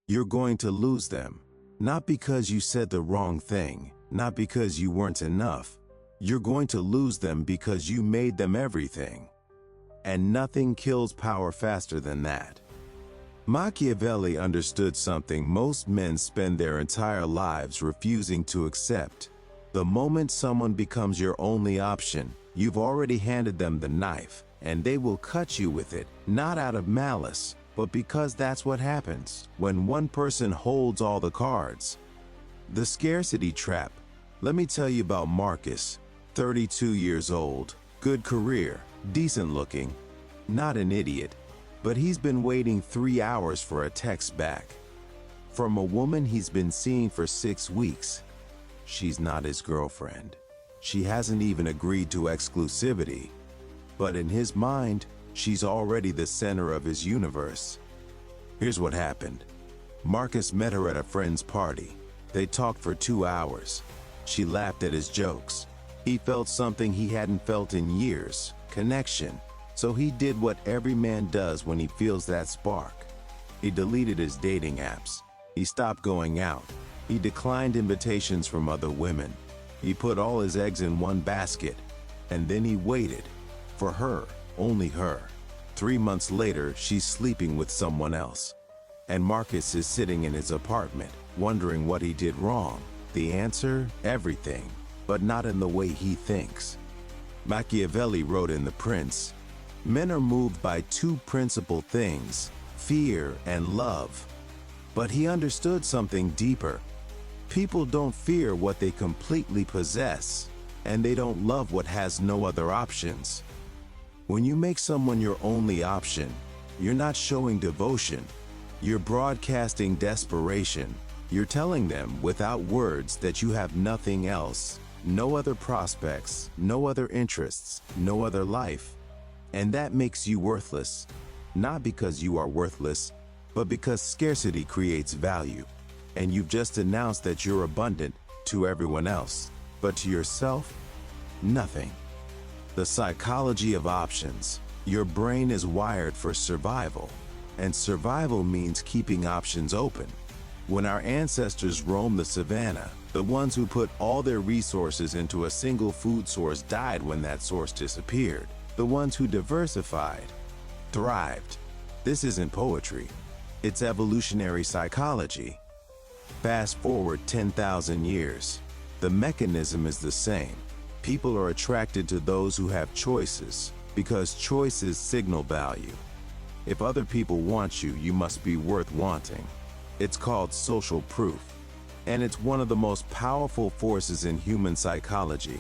You're going to lose them. Not because you said the wrong thing, not because you weren't enough. You're going to lose them because you made them everything. And nothing kills power faster than that. Machiavelli understood something most men spend their entire lives refusing to accept. The moment someone becomes your only option, you've already handed them the knife, and they will cut you with it, not out of malice, but because that's what happens when one person holds all the cards. The scarcity trap. Let me tell you about Marcus, 32 years old, good career, decent looking, not an idiot, but he's been waiting 3 hours for a text back from a woman he's been seeing for 6 weeks. She's not his girlfriend. She hasn't even agreed to exclusivity. But in his mind, she's already the center of his universe. Here's what happened. Marcus met her at a friend's party. They talked for 2 hours. She laughed at his jokes. He felt something he hadn't felt in years, connection. So he did what every man does when he feels that spark. He deleted his dating apps. He stopped going out. He declined invitations from other women. He put all his eggs in one basket. And then he waited. For her, only her. 3 months later, she's sleeping with someone else. And Marcus is sitting in his apartment, wondering what he did wrong. The answer? Everything. But not in the way he thinks. Machiavelli wrote in The Prince, "Men are moved by 2 principal things, fear and love." But he understood something deeper. People don't fear what they completely possess, and they don't love what has no other options. When you make someone your only option, you're not showing devotion. You're broadcasting desperation. You're telling them without words that you have nothing else, no other prospects, no other interests, no other life. And that makes you worthless, not because you are worthless, but because scarcity creates value. And you've just announced that you're abundant to everyone else, but to yourself, nothing. The psychology of options. Your brain is wired for survival, and survival means keeping options open. When our ancestors roamed the savannah, the ones who put all their resources into a single food source died when that source disappeared. The ones who diversified thrived. This isn't poetry. It's evolutionary psychology. Fast forward 10,000 years. The mechanism is the same. People are attracted to those who have choices because choices signal value. If other people want you, you must be worth wanting. It's called social proof. And it's one of the most powerful forces in human psychology.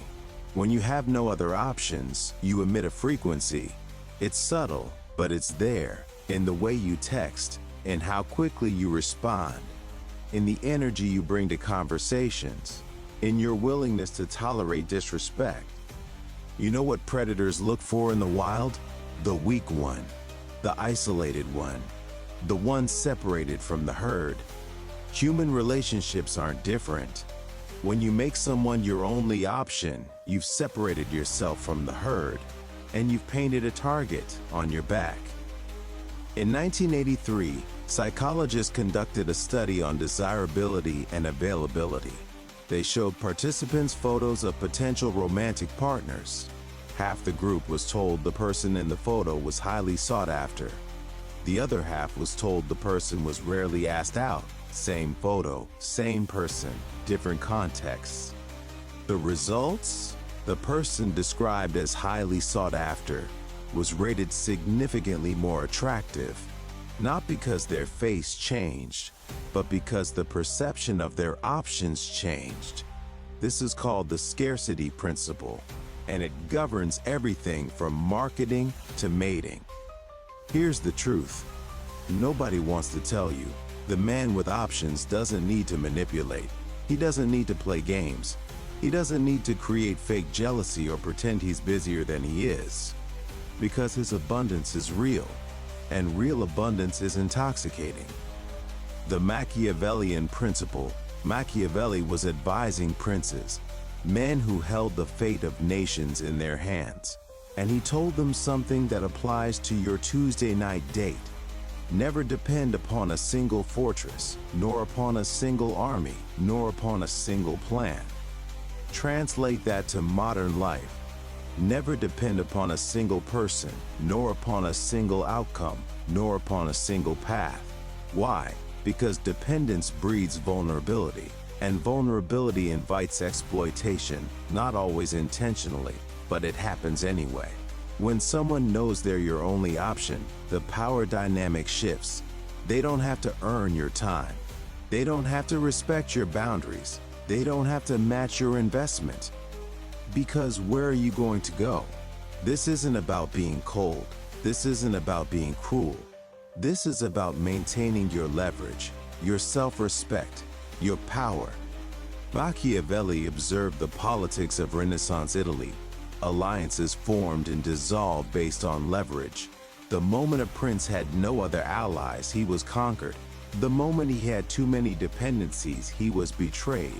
When you have no other options, you emit a frequency. It's subtle, but it's there, in the way you text, in how quickly you respond, in the energy you bring to conversations, in your willingness to tolerate disrespect. You know what predators look for in the wild? The weak one, the isolated one, the one separated from the herd. Human relationships aren't different. When you make someone your only option, you've separated yourself from the herd, and you've painted a target on your back. In 1983, psychologists conducted a study on desirability and availability. They showed participants photos of potential romantic partners. Half the group was told the person in the photo was highly sought after. The other half was told the person was rarely asked out. Same photo, same person, different contexts. The results? The person described as highly sought after was rated significantly more attractive, not because their face changed, but because the perception of their options changed. This is called the scarcity principle, and it governs everything from marketing to mating. Here's the truth. Nobody wants to tell you. The man with options doesn't need to manipulate. He doesn't need to play games. He doesn't need to create fake jealousy or pretend he's busier than he is. Because his abundance is real, and real abundance is intoxicating. The Machiavellian principle. Machiavelli was advising princes, men who held the fate of nations in their hands. And he told them something that applies to your Tuesday night date. Never depend upon a single fortress, nor upon a single army, nor upon a single plan. Translate that to modern life. Never depend upon a single person, nor upon a single outcome, nor upon a single path. Why? Because dependence breeds vulnerability, and vulnerability invites exploitation, not always intentionally, but it happens anyway. When someone knows they're your only option, the power dynamic shifts. They don't have to earn your time. They don't have to respect your boundaries. They don't have to match your investment. Because where are you going to go? This isn't about being cold. This isn't about being cruel. This is about maintaining your leverage, your self-respect, your power. Machiavelli observed the politics of Renaissance Italy. Alliances formed and dissolved based on leverage. The moment a prince had no other allies, he was conquered. The moment he had too many dependencies, he was betrayed.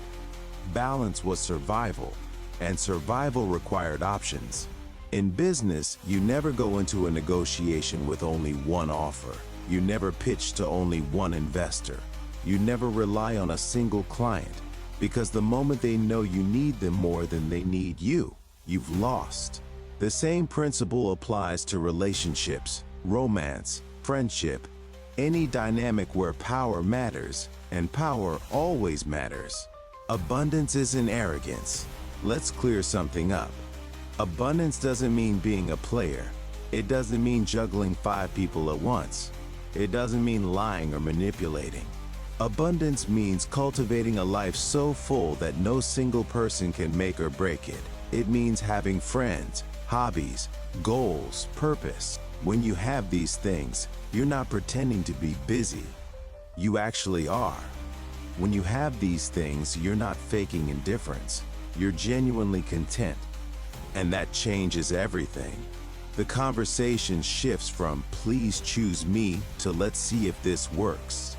Balance was survival, and survival required options. In business, you never go into a negotiation with only one offer. You never pitch to only one investor. You never rely on a single client, because the moment they know you need them more than they need you, you've lost. The same principle applies to relationships, romance, friendship, any dynamic where power matters, and power always matters. Abundance isn't arrogance. Let's clear something up. Abundance doesn't mean being a player. It doesn't mean juggling 5 people at once. It doesn't mean lying or manipulating. Abundance means cultivating a life so full that no single person can make or break it. It means having friends, hobbies, goals, purpose. When you have these things, you're not pretending to be busy. You actually are. When you have these things, you're not faking indifference. You're genuinely content. And that changes everything. The conversation shifts from "please choose me" to "let's see if this works."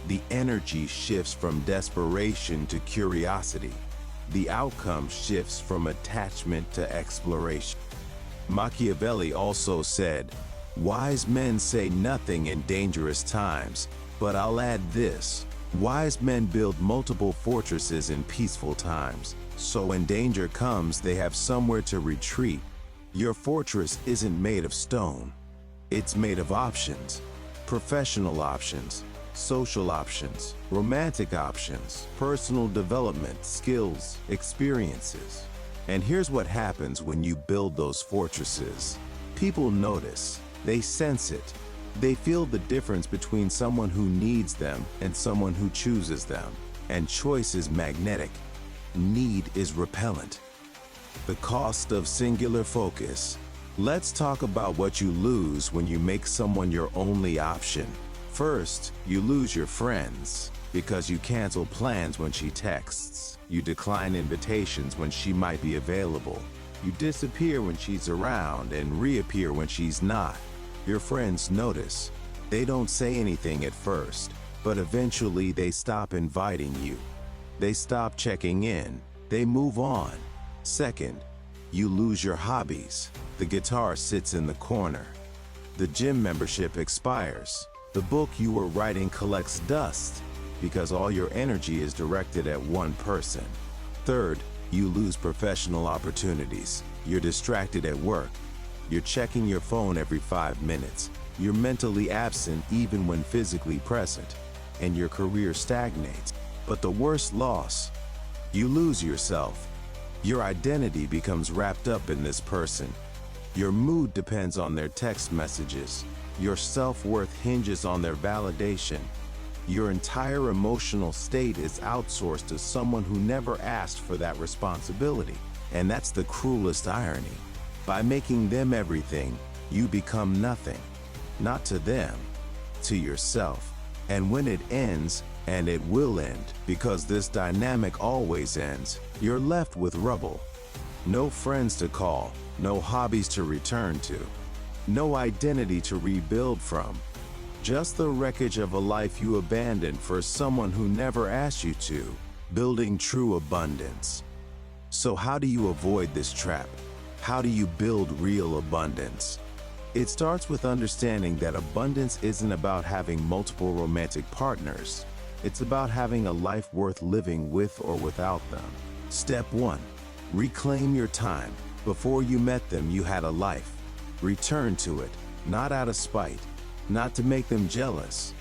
The energy shifts from desperation to curiosity. The outcome shifts from attachment to exploration. Machiavelli also said, "Wise men say nothing in dangerous times, but I'll add this. Wise men build multiple fortresses in peaceful times, so when danger comes, they have somewhere to retreat." Your fortress isn't made of stone. It's made of options. Professional options, social options, romantic options, personal development, skills, experiences. And here's what happens when you build those fortresses. People notice. They sense it. They feel the difference between someone who needs them and someone who chooses them. And choice is magnetic. Need is repellent. The cost of singular focus. Let's talk about what you lose when you make someone your only option. First, you lose your friends because you cancel plans when she texts. You decline invitations when she might be available. You disappear when she's around and reappear when she's not. Your friends notice. They don't say anything at first, but eventually they stop inviting you. They stop checking in. They move on. Second, you lose your hobbies. The guitar sits in the corner. The gym membership expires. The book you were writing collects dust because all your energy is directed at one person. Third, you lose professional opportunities. You're distracted at work. You're checking your phone every 5 minutes. You're mentally absent even when physically present, and your career stagnates. But the worst loss, you lose yourself. Your identity becomes wrapped up in this person. Your mood depends on their text messages. Your self-worth hinges on their validation. Your entire emotional state is outsourced to someone who never asked for that responsibility. And that's the cruelest irony. By making them everything, you become nothing. Not to them, to yourself. And when it ends, and it will end, because this dynamic always ends, you're left with rubble. No friends to call, no hobbies to return to, no identity to rebuild from. Just the wreckage of a life you abandoned for someone who never asked you to, building true abundance. So how do you avoid this trap? How do you build real abundance? It starts with understanding that abundance isn't about having multiple romantic partners. It's about having a life worth living with or without them. Step 1. Reclaim your time. Before you met them, you had a life. Return to it, not out of spite, not to make them jealous,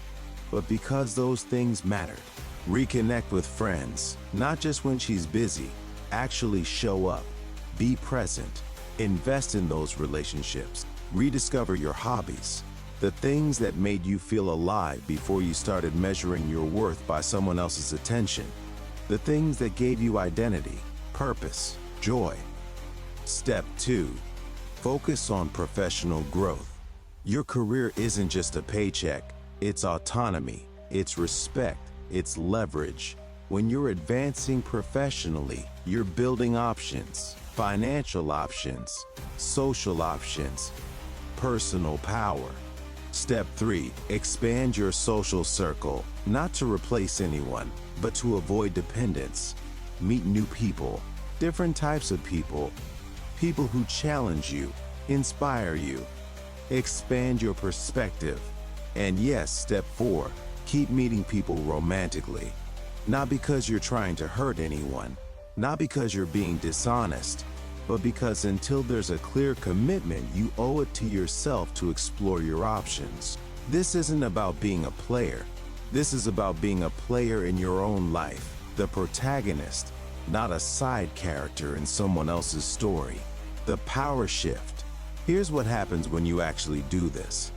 but because those things mattered. Reconnect with friends, not just when she's busy. Actually show up, be present, invest in those relationships. Rediscover your hobbies, the things that made you feel alive before you started measuring your worth by someone else's attention, the things that gave you identity, purpose, joy. Step 2. Focus on professional growth. Your career isn't just a paycheck, it's autonomy, it's respect, it's leverage. When you're advancing professionally, you're building options, financial options, social options, personal power. Step 3. Expand your social circle, not to replace anyone, but to avoid dependence. Meet new people, different types of people, people who challenge you, inspire you. Expand your perspective. And yes, step 4. Keep meeting people romantically. Not because you're trying to hurt anyone, not because you're being dishonest, but because until there's a clear commitment, you owe it to yourself to explore your options. This isn't about being a player. This is about being a player in your own life, the protagonist, not a side character in someone else's story. The power shift. Here's what happens when you actually do this.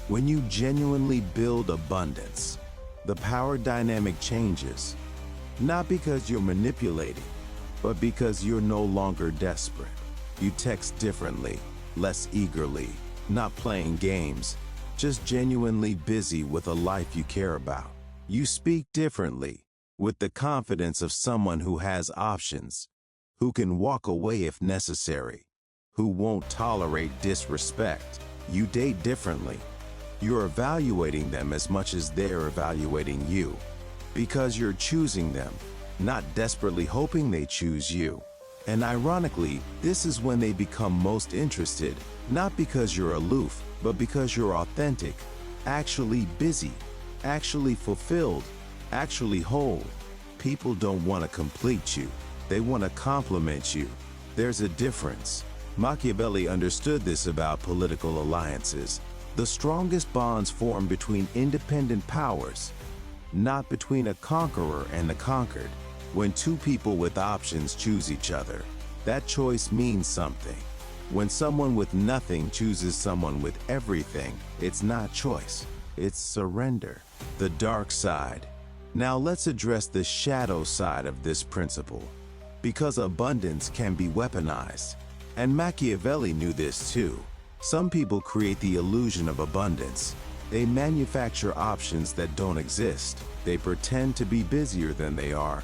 When you genuinely build abundance, the power dynamic changes, not because you're manipulating, but because you're no longer desperate. You text differently, less eagerly, not playing games, just genuinely busy with a life you care about. You speak differently, with the confidence of someone who has options, who can walk away if necessary, who won't tolerate disrespect. You date differently. You're evaluating them as much as they're evaluating you, because you're choosing them, not desperately hoping they choose you. And ironically, this is when they become most interested, not because you're aloof, but because you're authentic, actually busy, actually fulfilled, actually whole. People don't want to complete you. They want to complement you. There's a difference. Machiavelli understood this about political alliances. The strongest bonds form between independent powers, not between a conqueror and the conquered. When two people with options choose each other, that choice means something. When someone with nothing chooses someone with everything, it's not choice, it's surrender. The dark side. Now let's address the shadow side of this principle, because abundance can be weaponized. And Machiavelli knew this too. Some people create the illusion of abundance. They manufacture options that don't exist. They pretend to be busier than they are.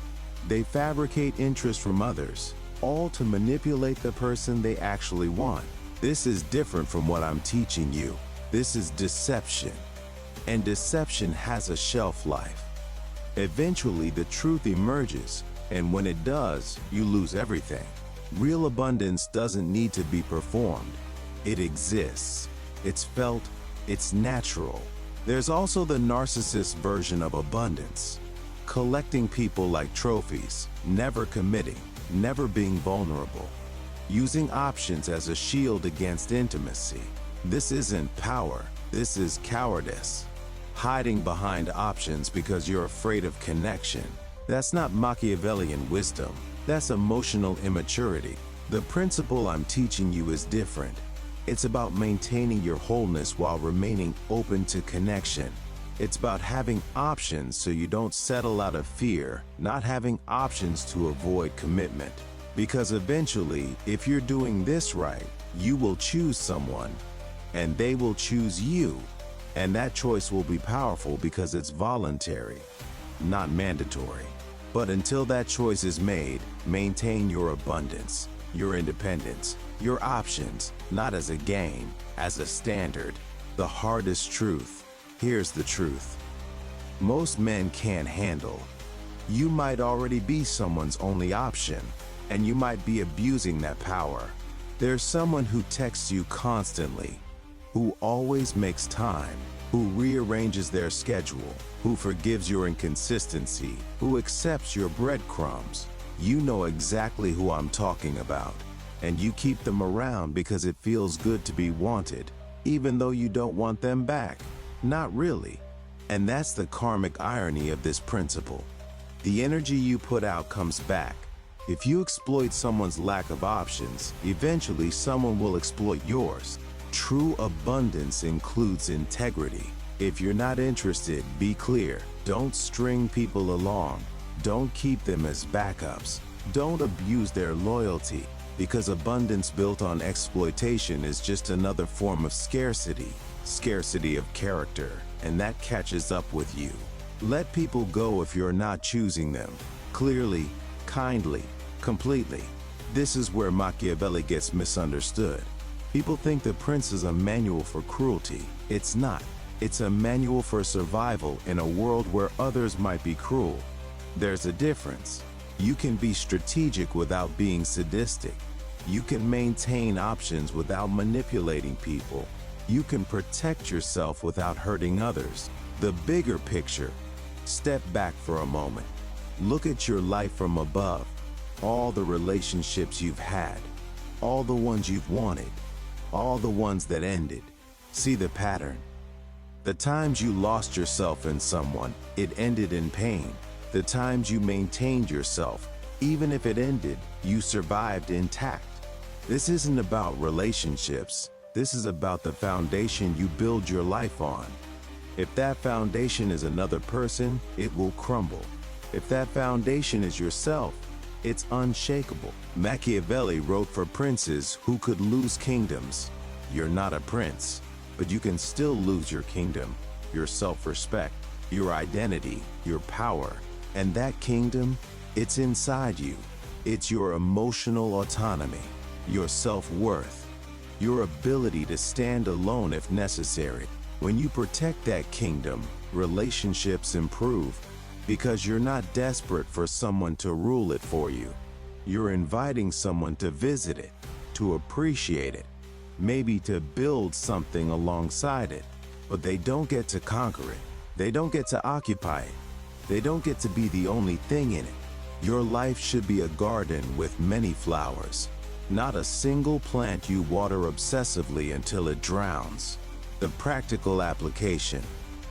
They fabricate interest from others, all to manipulate the person they actually want. This is different from what I'm teaching you. This is deception. And deception has a shelf life. Eventually, the truth emerges, and when it does, you lose everything. Real abundance doesn't need to be performed. It exists. It's felt. It's natural. There's also the narcissist version of abundance. Collecting people like trophies, never committing, never being vulnerable. Using options as a shield against intimacy. This isn't power. This is cowardice. Hiding behind options because you're afraid of connection. That's not Machiavellian wisdom. That's emotional immaturity. The principle I'm teaching you is different. It's about maintaining your wholeness while remaining open to connection. It's about having options so you don't settle out of fear, not having options to avoid commitment. Because eventually, if you're doing this right, you will choose someone, and they will choose you. And that choice will be powerful because it's voluntary, not mandatory. But until that choice is made, maintain your abundance, your independence, your options, not as a game, as a standard. The hardest truth. Here's the truth. Most men can't handle. You might already be someone's only option, and you might be abusing that power. There's someone who texts you constantly, who always makes time, who rearranges their schedule, who forgives your inconsistency, who accepts your breadcrumbs. You know exactly who I'm talking about. And you keep them around because it feels good to be wanted, even though you don't want them back. Not really. And that's the karmic irony of this principle. The energy you put out comes back. If you exploit someone's lack of options, eventually someone will exploit yours. True abundance includes integrity. If you're not interested, be clear. Don't string people along. Don't keep them as backups. Don't abuse their loyalty, because abundance built on exploitation is just another form of scarcity. Scarcity of character, and that catches up with you. Let people go if you're not choosing them. Clearly, kindly, completely. This is where Machiavelli gets misunderstood. People think The Prince is a manual for cruelty. It's not. It's a manual for survival in a world where others might be cruel. There's a difference. You can be strategic without being sadistic. You can maintain options without manipulating people. You can protect yourself without hurting others. The bigger picture. Step back for a moment. Look at your life from above. All the relationships you've had. All the ones you've wanted. All the ones that ended. See the pattern. The times you lost yourself in someone, it ended in pain. The times you maintained yourself, even if it ended, you survived intact. This isn't about relationships. This is about the foundation you build your life on. If that foundation is another person, it will crumble. If that foundation is yourself, it's unshakable. Machiavelli wrote for princes who could lose kingdoms. You're not a prince, but you can still lose your kingdom, your self-respect, your identity, your power. And that kingdom, it's inside you. It's your emotional autonomy, your self-worth, your ability to stand alone if necessary. When you protect that kingdom, relationships improve because you're not desperate for someone to rule it for you. You're inviting someone to visit it, to appreciate it, maybe to build something alongside it. But they don't get to conquer it. They don't get to occupy it. They don't get to be the only thing in it. Your life should be a garden with many flowers, not a single plant you water obsessively until it drowns. The practical application.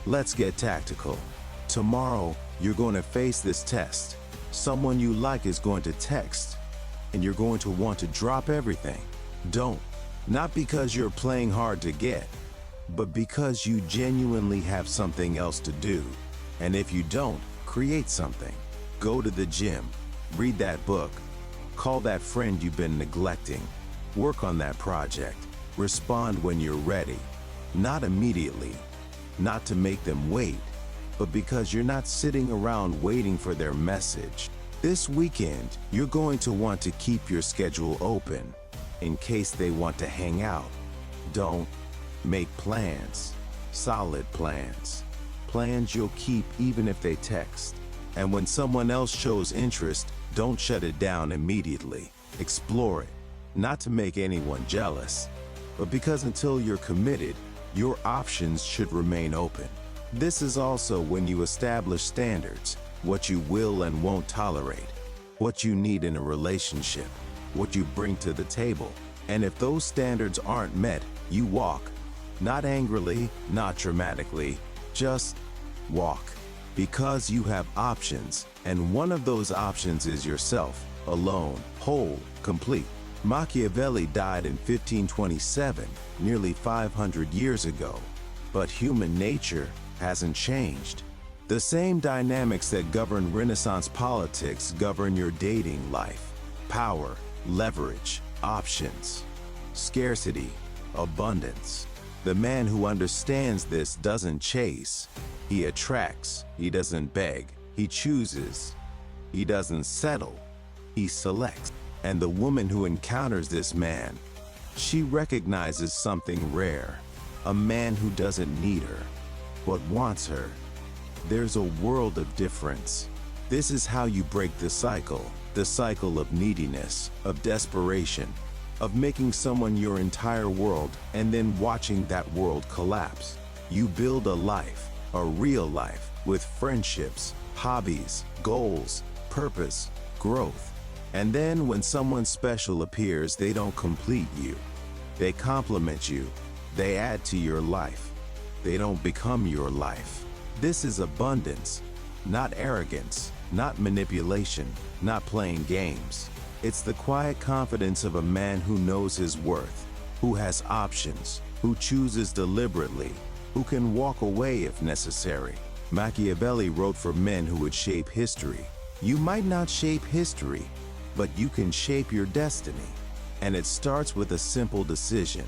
Let's get tactical. Tomorrow, you're going to face this test. Someone you like is going to text, and you're going to want to drop everything. Don't. Not because you're playing hard to get, but because you genuinely have something else to do. And if you don't, create something. Go to the gym, read that book, call that friend you've been neglecting, work on that project, respond when you're ready. Not immediately, not to make them wait, but because you're not sitting around waiting for their message. This weekend, you're going to want to keep your schedule open in case they want to hang out. Don't make plans, solid plans. Plans you'll keep even if they text. And when someone else shows interest, don't shut it down immediately. Explore it, not to make anyone jealous, but because until you're committed, your options should remain open. This is also when you establish standards, what you will and won't tolerate, what you need in a relationship, what you bring to the table. And if those standards aren't met, you walk. Not angrily, not dramatically, just walk. Because you have options, and one of those options is yourself, alone, whole, complete. Machiavelli died in 1527, nearly 500 years ago. But human nature hasn't changed. The same dynamics that govern Renaissance politics govern your dating life. Power, leverage, options, scarcity, abundance. The man who understands this doesn't chase. He attracts. He doesn't beg. He chooses. He doesn't settle. He selects. And the woman who encounters this man, she recognizes something rare. A man who doesn't need her, but wants her. There's a world of difference. This is how you break the cycle of neediness, of desperation. of making someone your entire world and then watching that world collapse. You build a life, a real life, with friendships, hobbies, goals, purpose, growth. And then when someone special appears, they don't complete you. They complement you. They add to your life. They don't become your life. This is abundance, not arrogance, not manipulation, not playing games. It's the quiet confidence of a man who knows his worth, who has options, who chooses deliberately, who can walk away if necessary. Machiavelli wrote for men who would shape history. You might not shape history, but you can shape your destiny. And it starts with a simple decision.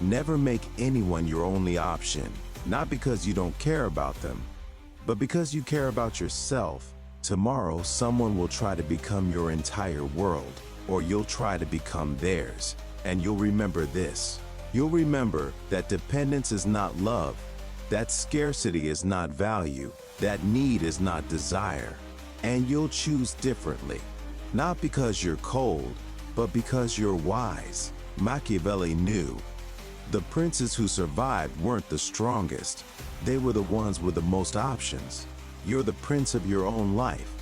Never make anyone your only option, not because you don't care about them, but because you care about yourself. Tomorrow, someone will try to become your entire world, or you'll try to become theirs. And you'll remember this. You'll remember that dependence is not love, that scarcity is not value, that need is not desire. And you'll choose differently, not because you're cold, but because you're wise. Machiavelli knew the princes who survived weren't the strongest. They were the ones with the most options. You're the prince of your own life.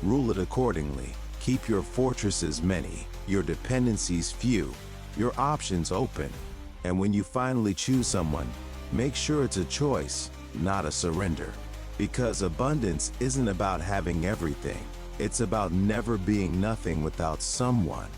Rule it accordingly. Keep your fortresses many, your dependencies few, your options open. And when you finally choose someone, make sure it's a choice, not a surrender. Because abundance isn't about having everything. It's about never being nothing without someone.